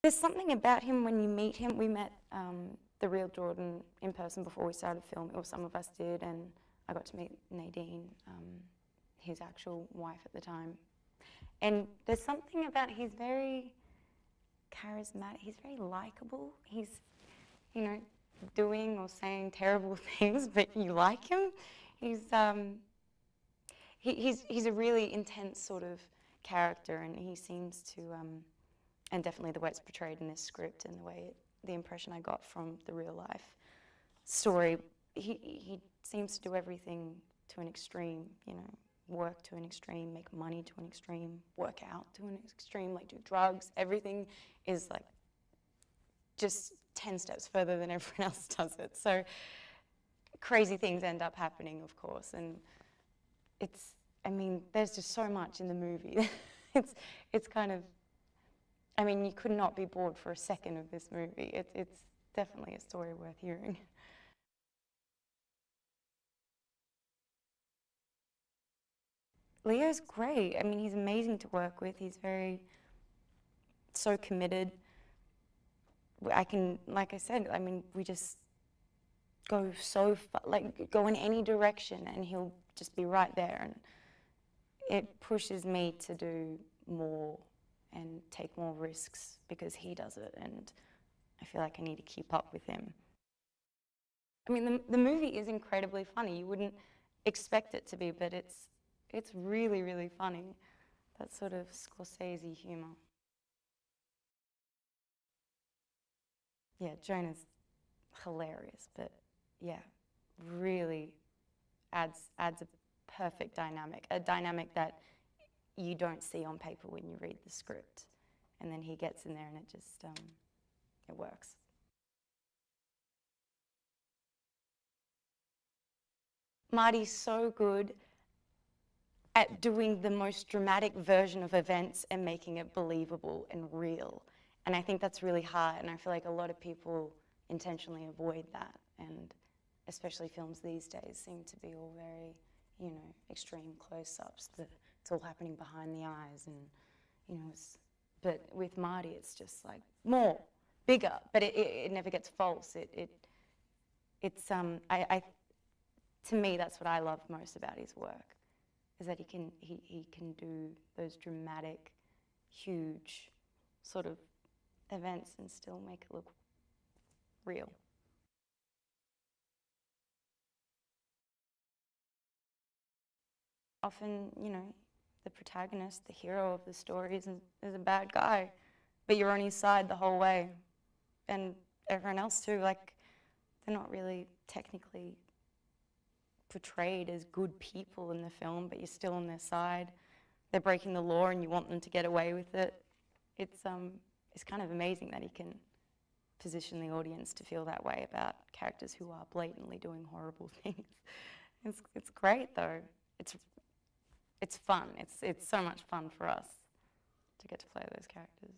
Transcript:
There's something about him when you meet him. We met the real Jordan in person before we started filming, or some of us did, and I got to meet Nadine, his actual wife at the time. And there's something about, he's very charismatic, he's very likable. He's, you know, doing or saying terrible things, but you like him. He's a really intense sort of character, and he seems to, and definitely the way it's portrayed in this script and the way the impression I got from the real life story, he seems to do everything to an extreme, you know, work to an extreme, make money to an extreme, work out to an extreme, like do drugs. Everything is like just 10 steps further than everyone else does it. So crazy things end up happening, of course, and it's, I mean, there's just so much in the movie. It's kind of, I mean, you could not be bored for a second of this movie. It's definitely a story worth hearing. Leo's great. I mean, he's amazing to work with. He's so committed. Like I said, I mean, we just go so far, like go in any direction and he'll just be right there. And it pushes me to do more and take more risks because he does it, and I feel like I need to keep up with him. I mean, the movie is incredibly funny. You wouldn't expect it to be, but it's really, really funny. That sort of Scorsese humour. Yeah, Jonah's hilarious, but yeah, really adds a perfect dynamic, a dynamic that you don't see on paper when you read the script. And then he gets in there and it just, it works. Marty's so good at doing the most dramatic version of events and making it believable and real. And I think that's really hard, and I feel like a lot of people intentionally avoid that, and especially films these days seem to be all very, you know, extreme close-ups, that it's all happening behind the eyes, and, you know, but with Marty it's just like more, bigger, but it never gets false. To me, that's what I love most about his work, is that he can do those dramatic, huge sort of events and still make it look real. Often, you know, the protagonist, the hero of the story is a bad guy, but you're on his side the whole way. And everyone else too, like, they're not really technically portrayed as good people in the film, but you're still on their side. They're breaking the law and you want them to get away with it. It's kind of amazing that he can position the audience to feel that way about characters who are blatantly doing horrible things. It's great though. It's fun. It's so much fun for us to get to play those characters.